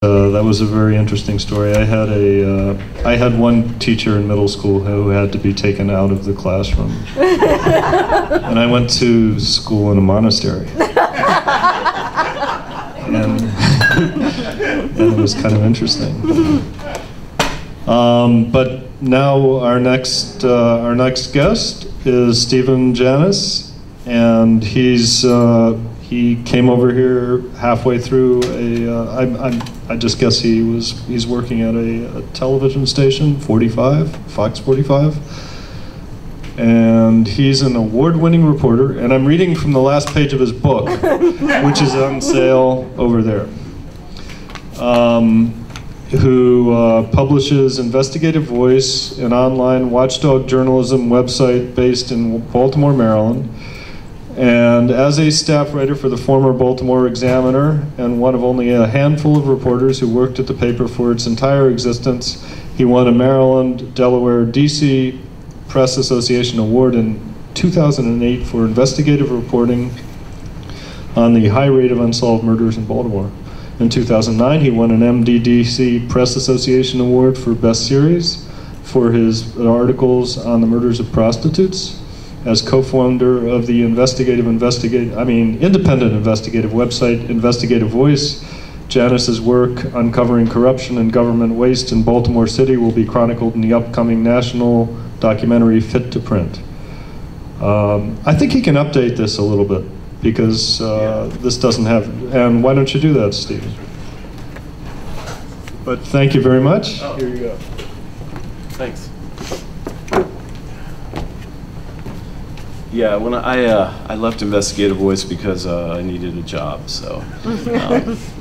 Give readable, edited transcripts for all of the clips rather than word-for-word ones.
That was a very interesting story. I had one teacher in middle school who had to be taken out of the classroom, and I went to school in a monastery, and it was kind of interesting. But now our next guest is Stephen Janis, and he came over here halfway through I just guess he's working at a television station, 45, Fox 45. And he's an award-winning reporter, and I'm reading from the last page of his book, which is on sale over there, who publishes Investigative Voice, an online watchdog journalism website based in Baltimore, Maryland. And as a staff writer for the former Baltimore Examiner and one of only a handful of reporters who worked at the paper for its entire existence, he won a Maryland, Delaware, DC Press Association Award in 2008 for investigative reporting on the high rate of unsolved murders in Baltimore. In 2009, he won an MDDC Press Association Award for Best Series for his articles on the murders of prostitutes. As co-founder of the independent investigative website Investigative Voice, Janis's work uncovering corruption and government waste in Baltimore City will be chronicled in the upcoming national documentary Fit to Print. I think he can update this a little bit because this doesn't have, and why don't you do that, Stephen? But thank you very much. Oh. Here you go. Thanks. Yeah, when I left Investigative Voice because I needed a job, so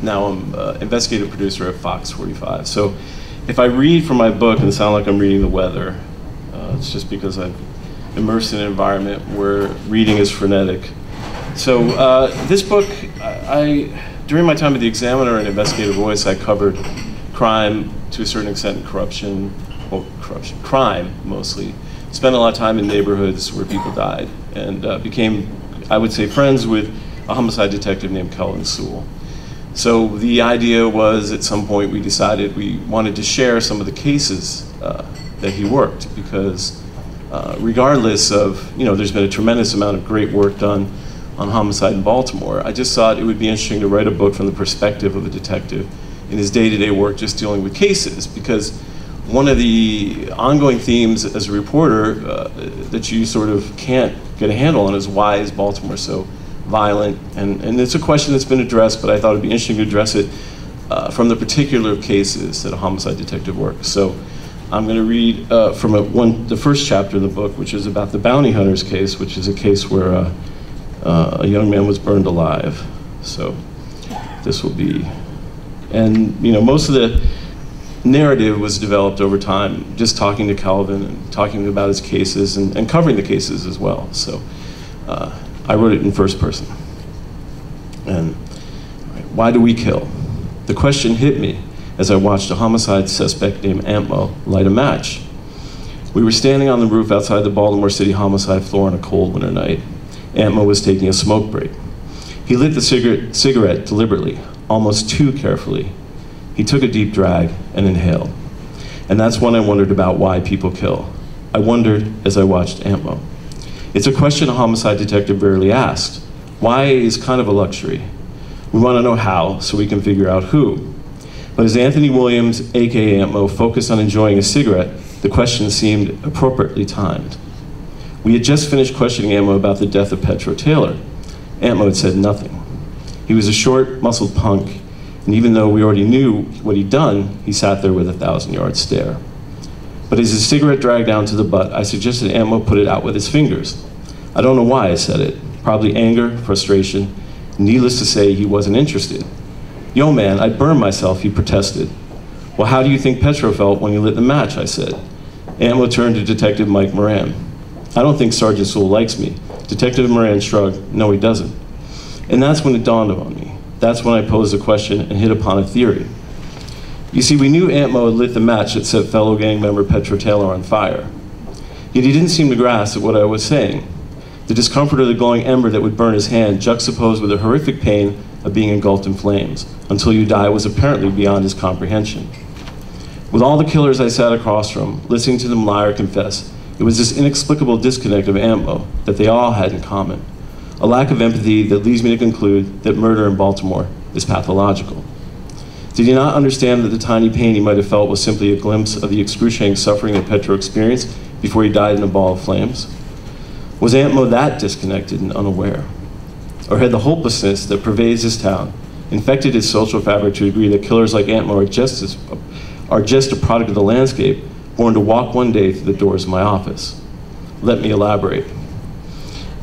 now I'm investigative producer at Fox 45. So if I read from my book and sound like I'm reading the weather, it's just because I'm immersed in an environment where reading is frenetic. So this book, during my time at the Examiner and Investigative Voice, I covered crime to a certain extent, crime mostly. Spent a lot of time in neighborhoods where people died, and became, I would say, friends with a homicide detective named Kelvin Sewell. So the idea was, at some point, we decided we wanted to share some of the cases that he worked, because regardless of, there's been a tremendous amount of great work done on homicide in Baltimore, I just thought it would be interesting to write a book from the perspective of a detective in his day-to-day work just dealing with cases, because one of the ongoing themes as a reporter that you sort of can't get a handle on is, why is Baltimore so violent? And it's a question that's been addressed, but I thought it'd be interesting to address it from the particular cases that a homicide detective works. So I'm going to read from the first chapter of the book, which is about the bounty hunters case, which is a case where a young man was burned alive. So this will be, and most of the narrative was developed over time, just talking to Calvin and talking about his cases and covering the cases as well. So I wrote it in first person. And why do we kill? The question hit me as I watched a homicide suspect named Antmo light a match. We were standing on the roof outside the Baltimore City homicide floor on a cold winter night. Antmo was taking a smoke break. He lit the cigarette deliberately, almost too carefully. He took a deep drag and inhaled. And that's when I wondered about why people kill. I wondered as I watched Antmo. It's a question a homicide detective rarely asks. Why is kind of a luxury. We want to know how, so we can figure out who. But as Anthony Williams, aka Antmo, focused on enjoying a cigarette, the question seemed appropriately timed. We had just finished questioning Antmo about the death of Petro Taylor. Antmo had said nothing. He was a short, muscled punk, and even though we already knew what he'd done, he sat there with a 1,000-yard stare. But as his cigarette dragged down to the butt, I suggested Antmo put it out with his fingers. I don't know why I said it. Probably anger, frustration. Needless to say, he wasn't interested. Yo man, I'd burn myself, he protested. Well, how do you think Petro felt when he lit the match, I said. Antmo turned to Detective Mike Moran. I don't think Sergeant Sewell likes me. Detective Moran shrugged, no he doesn't. And that's when it dawned on me. That's when I posed a question and hit upon a theory. You see, we knew Antmo had lit the match that set fellow gang member Petro Taylor on fire. Yet he didn't seem to grasp what I was saying. The discomfort of the glowing ember that would burn his hand, juxtaposed with the horrific pain of being engulfed in flames, until you die was apparently beyond his comprehension. With all the killers I sat across from, listening to them lie or confess, it was this inexplicable disconnect of ammo that they all had in common. A lack of empathy that leads me to conclude that murder in Baltimore is pathological. Did he not understand that the tiny pain he might have felt was simply a glimpse of the excruciating suffering that Petro experienced before he died in a ball of flames? Was Aunt Mo that disconnected and unaware? Or had the hopelessness that pervades his town infected his social fabric to a degree that killers like Aunt Mo are just a product of the landscape, born to walk one day through the doors of my office? Let me elaborate.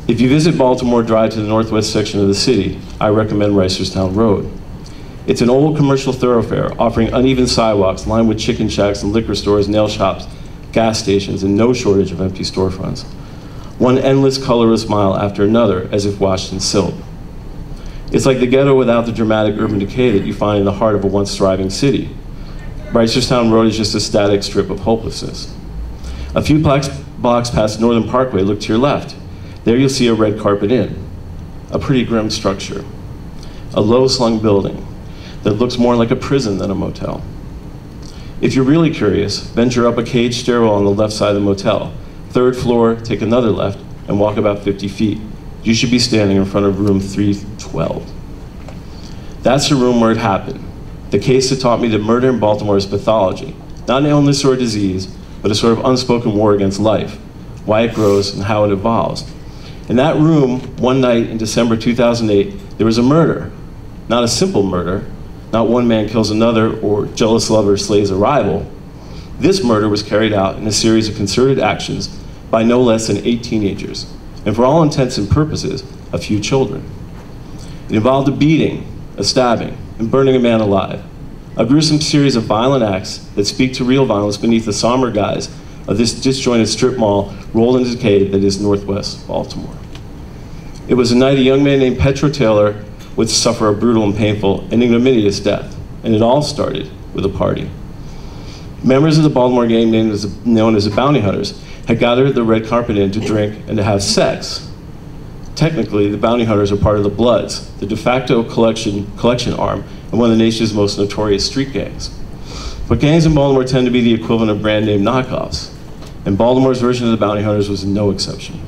If you visit Baltimore, drive to the northwest section of the city, I recommend Reisterstown Road. It's an old commercial thoroughfare offering uneven sidewalks lined with chicken shacks and liquor stores, nail shops, gas stations, and no shortage of empty storefronts. One endless colorless mile after another, as if washed in silk. It's like the ghetto without the dramatic urban decay that you find in the heart of a once thriving city. Reisterstown Road is just a static strip of hopelessness. A few blocks past Northern Parkway, look to your left. There you'll see a red carpet inn, a pretty grim structure, a low-slung building that looks more like a prison than a motel. If you're really curious, venture up a cage stairwell on the left side of the motel. Third floor, take another left, and walk about 50 feet. You should be standing in front of room 312. That's the room where it happened. The case that taught me that murder in Baltimore is pathology, not an illness or a disease, but a sort of unspoken war against life, why it grows and how it evolves. In that room, one night in December 2008, there was a murder. Not a simple murder, not one man kills another or jealous lover slays a rival. This murder was carried out in a series of concerted actions by no less than 8 teenagers, and for all intents and purposes, a few children. It involved a beating, a stabbing, and burning a man alive. A gruesome series of violent acts that speak to real violence beneath the somber guise of this disjointed strip mall rolled into decay that is Northwest Baltimore. It was a night a young man named Petro Taylor would suffer a brutal and painful and ignominious death, and it all started with a party. Members of the Baltimore gang known as the Bounty Hunters had gathered at the red carpet inn to drink and to have sex. Technically, the Bounty Hunters are part of the Bloods, the de facto collection arm of one of the nation's most notorious street gangs. But gangs in Baltimore tend to be the equivalent of brand name knockoffs, and Baltimore's version of the Bounty Hunters was no exception.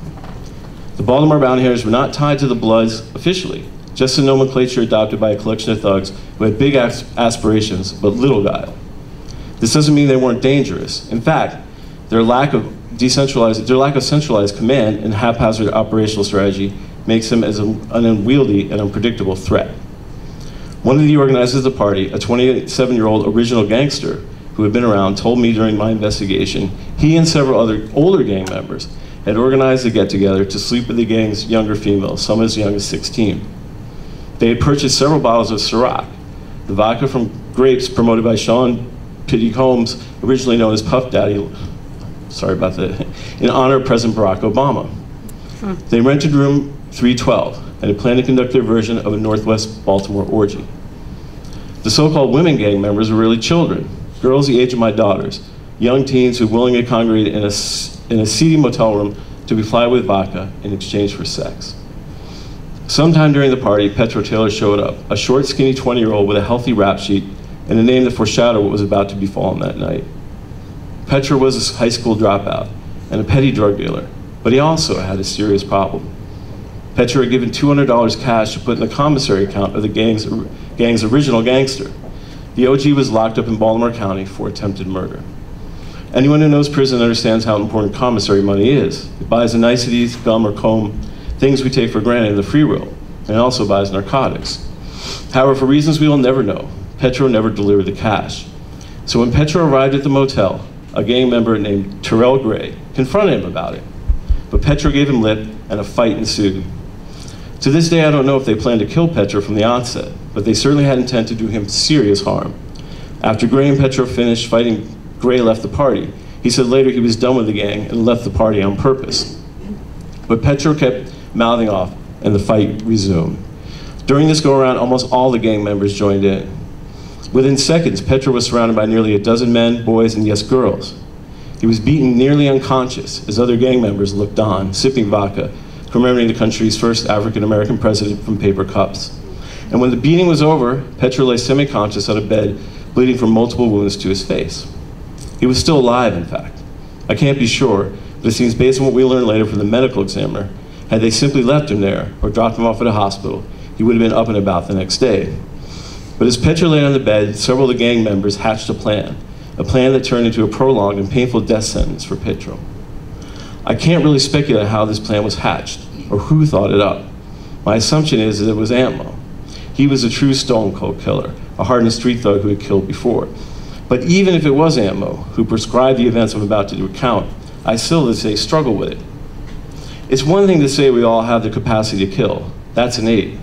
The Baltimore Bounty Hunters were not tied to the Bloods officially, just a nomenclature adopted by a collection of thugs who had big aspirations but little guile. This doesn't mean they weren't dangerous. In fact, their lack of centralized command and haphazard operational strategy makes them as an unwieldy and unpredictable threat. One of the organizers of the party, a 27-year-old original gangster who had been around, told me during my investigation he and several other older gang members had organized a get-together to sleep with the gang's younger females, some as young as 16. They had purchased several bottles of Ciroc, the vodka from grapes promoted by Sean Pitty Combs, originally known as Puff Daddy, sorry about that, in honor of President Barack Obama. They rented room 312 and had planned to conduct their version of a Northwest Baltimore orgy. The so-called women gang members were really children, girls the age of my daughters, young teens who willingly congregated in a seedy motel room to be plied with vodka in exchange for sex. Sometime during the party, Petro Taylor showed up, a short, skinny 20-year-old with a healthy rap sheet and a name that foreshadowed what was about to befall him that night. Petro was a high school dropout and a petty drug dealer, but he also had a serious problem. Petro had given $200 cash to put in the commissary account of the gang's original gangster. The OG was locked up in Baltimore County for attempted murder. Anyone who knows prison understands how important commissary money is. It buys the niceties, gum or comb, things we take for granted in the free world, and it also buys narcotics. However, for reasons we will never know, Petro never delivered the cash. So when Petro arrived at the motel, a gang member named Terrell Gray confronted him about it. But Petro gave him lip, and a fight ensued. To this day, I don't know if they planned to kill Petro from the onset, but they certainly had intent to do him serious harm. After Gray and Petro finished fighting, Gray left the party. He said later he was done with the gang and left the party on purpose. But Petro kept mouthing off, and the fight resumed. During this go-around, almost all the gang members joined in. Within seconds, Petro was surrounded by nearly a dozen men, boys, and yes, girls. He was beaten nearly unconscious as other gang members looked on, sipping vodka, commemorating the country's first African-American president from paper cups. And when the beating was over, Petro lay semi-conscious on a bed, bleeding from multiple wounds to his face. He was still alive, in fact. I can't be sure, but it seems based on what we learned later from the medical examiner, had they simply left him there or dropped him off at a hospital, he would have been up and about the next day. But as Petro lay on the bed, several of the gang members hatched a plan that turned into a prolonged and painful death sentence for Petro. I can't really speculate how this plan was hatched or who thought it up. My assumption is that it was Antmo. He was a true stone cold killer, a hardened street thug who had killed before. But even if it was Antmo who prescribed the events I'm about to recount, I still, to say, struggle with it. It's one thing to say we all have the capacity to kill. That's innate.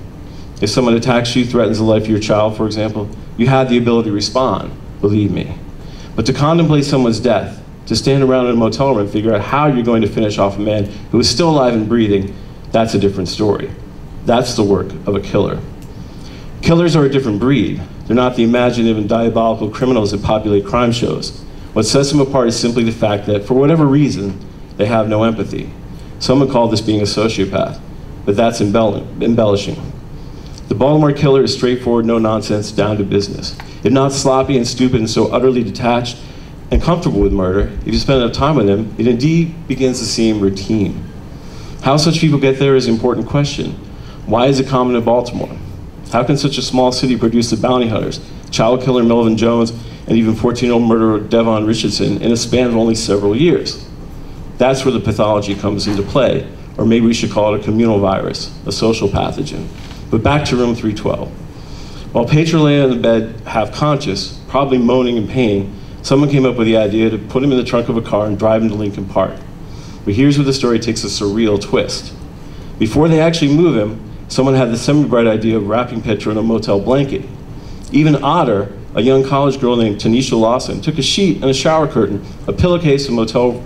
If someone attacks you, threatens the life of your child, for example, you have the ability to respond, believe me. But to contemplate someone's death, to stand around in a motel room and figure out how you're going to finish off a man who is still alive and breathing, that's a different story. That's the work of a killer. Killers are a different breed. They're not the imaginative and diabolical criminals that populate crime shows. What sets them apart is simply the fact that, for whatever reason, they have no empathy. Some would call this being a sociopath, but that's embellishing. The Baltimore killer is straightforward, no nonsense, down to business. If not sloppy and stupid and so utterly detached and comfortable with murder, if you spend enough time with him, it indeed begins to seem routine. How such people get there is an important question. Why is it common in Baltimore? How can such a small city produce the bounty hunters, child killer Melvin Jones, and even 14-year-old murderer Devon Richardson in a span of only several years? That's where the pathology comes into play, or maybe we should call it a communal virus, a social pathogen. But back to room 312. While Petro lay on the bed, half conscious, probably moaning in pain, someone came up with the idea to put him in the trunk of a car and drive him to Lincoln Park. But here's where the story takes a surreal twist. Before they actually move him, someone had the semi-bright idea of wrapping Petro in a motel blanket. Even odder, a young college girl named Tanisha Lawson took a sheet and a shower curtain, a pillowcase, a motel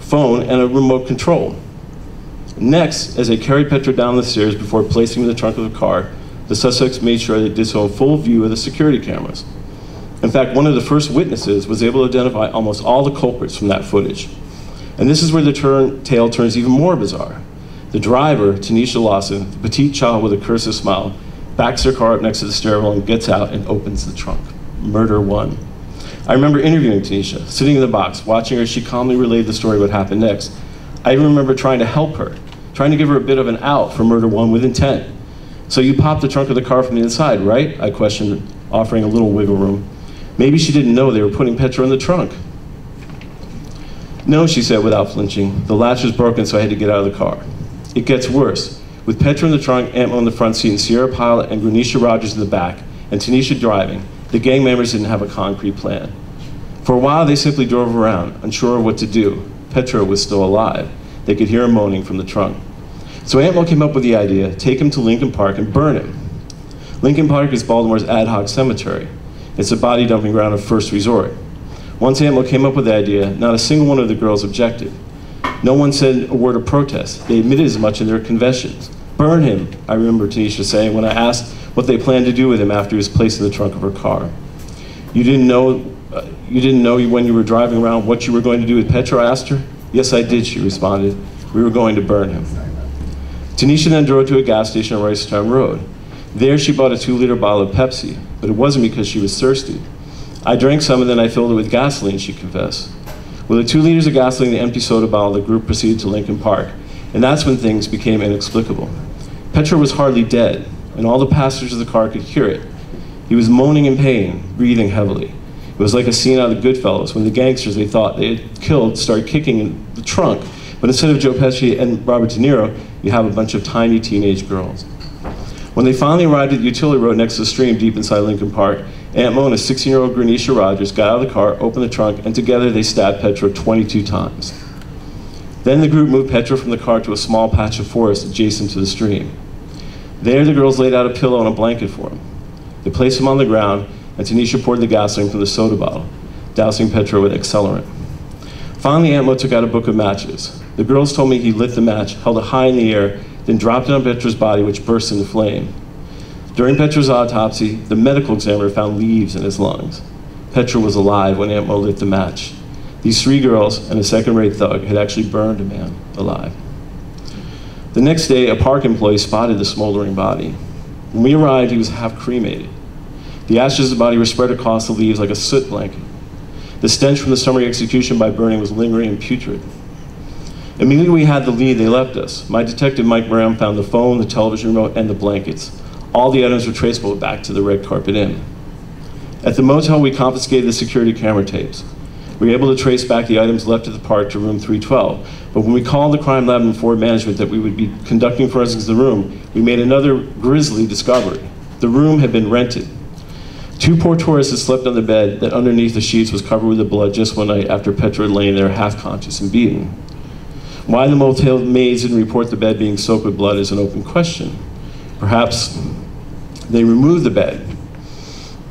phone, and a remote control. Next, as they carried Petro down the stairs before placing him in the trunk of the car, the suspects made sure they did so in full view of the security cameras. In fact, one of the first witnesses was able to identify almost all the culprits from that footage. And this is where the tale turns even more bizarre. The driver, Tanisha Lawson, the petite child with a cursive smile, backs her car up next to the stairwell and gets out and opens the trunk. Murder one. I remember interviewing Tanisha, sitting in the box, watching her as she calmly relayed the story of what happened next. I even remember trying to help her, trying to give her a bit of an out for murder one with intent. So you popped the trunk of the car from the inside, right? I questioned, offering a little wiggle room. Maybe she didn't know they were putting Petro in the trunk. No, she said without flinching. The latch was broken, so I had to get out of the car. It gets worse. With Petro in the trunk, Antmo in the front seat, and Sierra Pilot and Granisha Rogers in the back, and Tanisha driving, the gang members didn't have a concrete plan. For a while, they simply drove around, unsure of what to do. Petro was still alive. They could hear him moaning from the trunk. So Antmo came up with the idea, take him to Lincoln Park and burn him. Lincoln Park is Baltimore's ad hoc cemetery. It's a body dumping ground of first resort. Once Antmo came up with the idea, not a single one of the girls objected. No one said a word of protest. They admitted as much in their confessions. Burn him, I remember Tanisha saying when I asked what they planned to do with him after he was placed in the trunk of her car. You didn't know when you were driving around what you were going to do with Petro, I asked her. Yes, I did, she responded. We were going to burn him. Tanisha then drove to a gas station on Ricetown Road. There she bought a 2-liter bottle of Pepsi, but it wasn't because she was thirsty. I drank some and then I filled it with gasoline, she confessed. With the 2 liters of gasoline and the empty soda bottle, the group proceeded to Lincoln Park, and that's when things became inexplicable. Petro was hardly dead, and all the passengers of the car could hear it. He was moaning in pain, breathing heavily. It was like a scene out of Goodfellas when the gangsters they thought they had killed started kicking in the trunk, but instead of Joe Pesci and Robert De Niro, you have a bunch of tiny teenage girls. When they finally arrived at the utility road next to the stream deep inside Lincoln Park, Antmo and a 16-year-old Granisha Rogers got out of the car, opened the trunk, and together they stabbed Petro 22 times. Then the group moved Petro from the car to a small patch of forest adjacent to the stream. There the girls laid out a pillow and a blanket for him. They placed him on the ground, and Tanisha poured the gasoline from the soda bottle, dousing Petro with accelerant. Finally, Antmo took out a book of matches. The girls told me he lit the match, held it high in the air, then dropped it on Petro's body, which burst into flame. During Petro's autopsy, the medical examiner found leaves in his lungs. Petro was alive when Antmo lit the match. These 3 girls and a second-rate thug had actually burned a man alive. The next day, a park employee spotted the smoldering body. When we arrived, he was half cremated. The ashes of the body were spread across the leaves like a soot blanket. The stench from the summary execution by burning was lingering and putrid. Immediately we had the lead, they left us. My detective, Mike Brown, found the phone, the television remote, and the blankets. All the items were traceable back to the Red Carpet Inn. At the motel, we confiscated the security camera tapes. We were able to trace back the items left at the park to room 312. But when we called the crime lab and informed management that we would be conducting forensics in the room, we made another grisly discovery. The room had been rented. 2 poor tourists had slept on the bed that underneath the sheets was covered with the blood just one night after Petra had lain there half conscious and beaten. Why the motel maids didn't report the bed being soaked with blood is an open question. Perhaps they removed the bed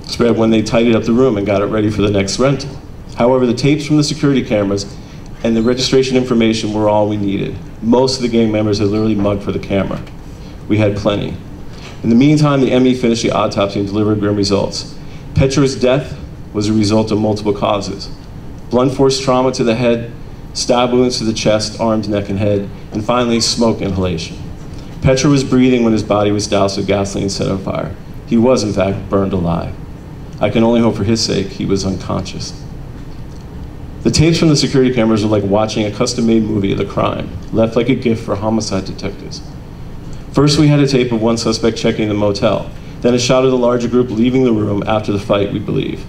spread when they tidied up the room and got it ready for the next rental. However, the tapes from the security cameras and the registration information were all we needed. Most of the gang members had literally mugged for the camera. We had plenty. In the meantime, the ME finished the autopsy and delivered grim results. Petra's death was a result of multiple causes. Blunt force trauma to the head, stab wounds to the chest, arms, neck, and head, and finally, smoke inhalation. Petra was breathing when his body was doused with gasoline and set on fire. He was, in fact, burned alive. I can only hope for his sake he was unconscious. The tapes from the security cameras are like watching a custom-made movie of the crime, left like a gift for homicide detectives. First, we had a tape of one suspect checking the motel, then a shot of the larger group leaving the room after the fight, we believe.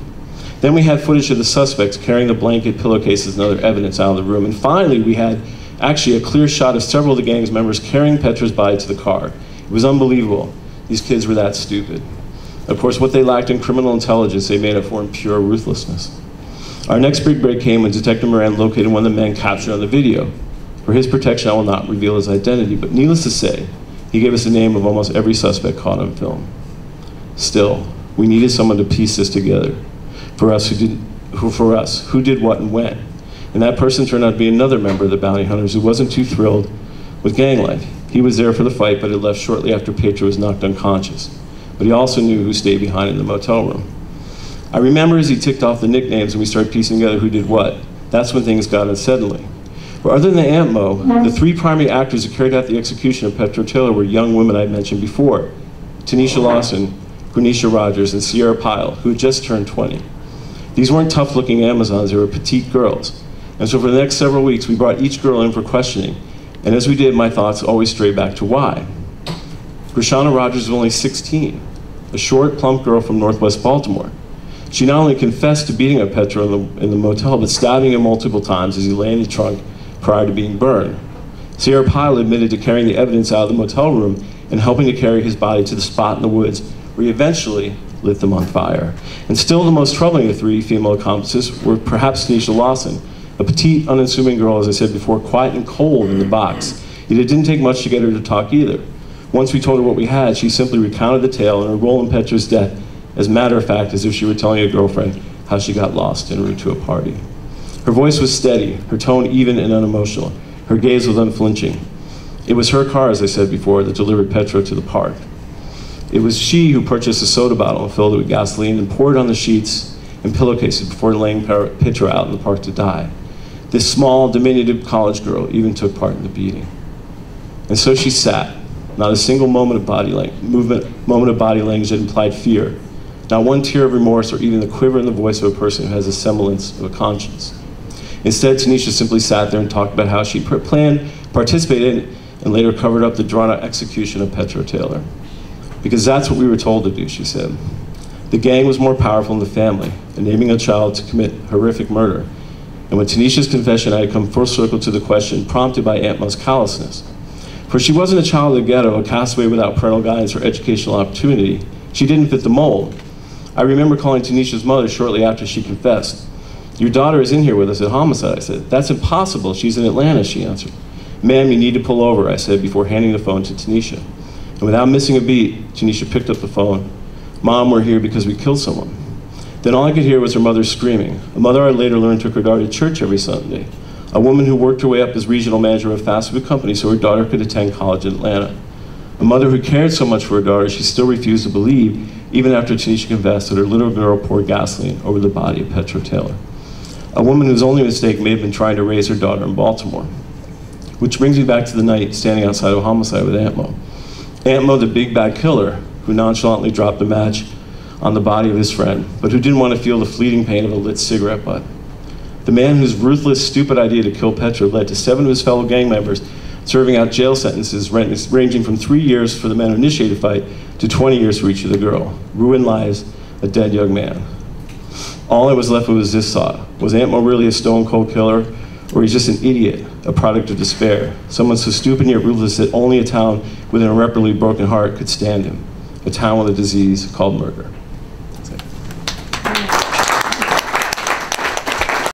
Then we had footage of the suspects carrying the blanket, pillowcases, and other evidence out of the room. And finally, we had actually a clear shot of several of the gang's members carrying Petra's body to the car. It was unbelievable. These kids were that stupid. Of course, what they lacked in criminal intelligence, they made up for in pure ruthlessness. Our next big break came when Detective Moran located one of the men captured on the video. For his protection, I will not reveal his identity, but needless to say, he gave us the name of almost every suspect caught on film. Still, we needed someone to piece this together. For us, who did what and when. And that person turned out to be another member of the bounty hunters who wasn't too thrilled with gang life. He was there for the fight, but had left shortly after Petra was knocked unconscious. But he also knew who stayed behind in the motel room. I remember as he ticked off the nicknames and we started piecing together who did what. That's when things got unsettling. But other than Aunt Mo, the 3 primary actors who carried out the execution of Petra Taylor were young women I mentioned before. Tanisha Lawson, Granisha Rogers, and Sierra Pyle, who had just turned 20. These weren't tough-looking Amazons, they were petite girls. And so for the next several weeks, we brought each girl in for questioning. And as we did, my thoughts always strayed back to why. Grishana Rogers was only 16, a short, plump girl from Northwest Baltimore. She not only confessed to beating up Petra in the motel, but stabbing him multiple times as he lay in the trunk prior to being burned. Sierra Pyle admitted to carrying the evidence out of the motel room and helping to carry his body to the spot in the woods where he eventually lit them on fire. And still the most troubling of the 3 female accomplices were perhaps Tanisha Lawson, a petite, unassuming girl, as I said before, quiet and cold in the box. Yet it didn't take much to get her to talk either. Once we told her what we had, she simply recounted the tale and her role in Petra's death, as a matter of fact, as if she were telling a girlfriend how she got lost en route to a party. Her voice was steady, her tone even and unemotional. Her gaze was unflinching. It was her car, as I said before, that delivered Petra to the park. It was she who purchased a soda bottle and filled it with gasoline and poured it on the sheets and pillowcases before laying Petra out in the park to die. This small, diminutive college girl even took part in the beating. And so she sat, not a single moment of body language that implied fear, not one tear of remorse or even the quiver in the voice of a person who has a semblance of a conscience. Instead, Tanisha simply sat there and talked about how she participated in, and later covered up the drawn-out execution of Petra Taylor. Because that's what we were told to do, she said. The gang was more powerful than the family, enabling a child to commit horrific murder. And with Tanisha's confession, I had come full circle to the question prompted by Aunt Mo's callousness. For she wasn't a child of the ghetto, a castaway without parental guidance or educational opportunity. She didn't fit the mold. I remember calling Tanisha's mother shortly after she confessed. "Your daughter is in here with us at homicide," I said. "That's impossible, she's in Atlanta," she answered. "Ma'am, you need to pull over," I said before handing the phone to Tanisha. And without missing a beat, Tanisha picked up the phone. "Mom, we're here because we killed someone." Then all I could hear was her mother screaming. A mother I later learned took her daughter to church every Sunday. A woman who worked her way up as regional manager of a fast food company so her daughter could attend college in Atlanta. A mother who cared so much for her daughter, she still refused to believe, even after Tanisha confessed that her little girl poured gasoline over the body of Petra Taylor. A woman whose only mistake may have been trying to raise her daughter in Baltimore. Which brings me back to the night standing outside of homicide with Aunt Mo. Aunt Mo, the big bad killer, who nonchalantly dropped the match on the body of his friend, but who didn't want to feel the fleeting pain of a lit cigarette butt. The man whose ruthless, stupid idea to kill Petra led to 7 of his fellow gang members serving out jail sentences ranging from 3 years for the man who initiated the fight to 20 years for each of the girl. Ruined lives, a dead young man. All I was left with was this thought. Was Aunt Mo really a stone-cold killer, or he's just an idiot, a product of despair? Someone so stupid yet ruthless that only a town with an irreparably broken heart could stand him. A town with a disease called murder.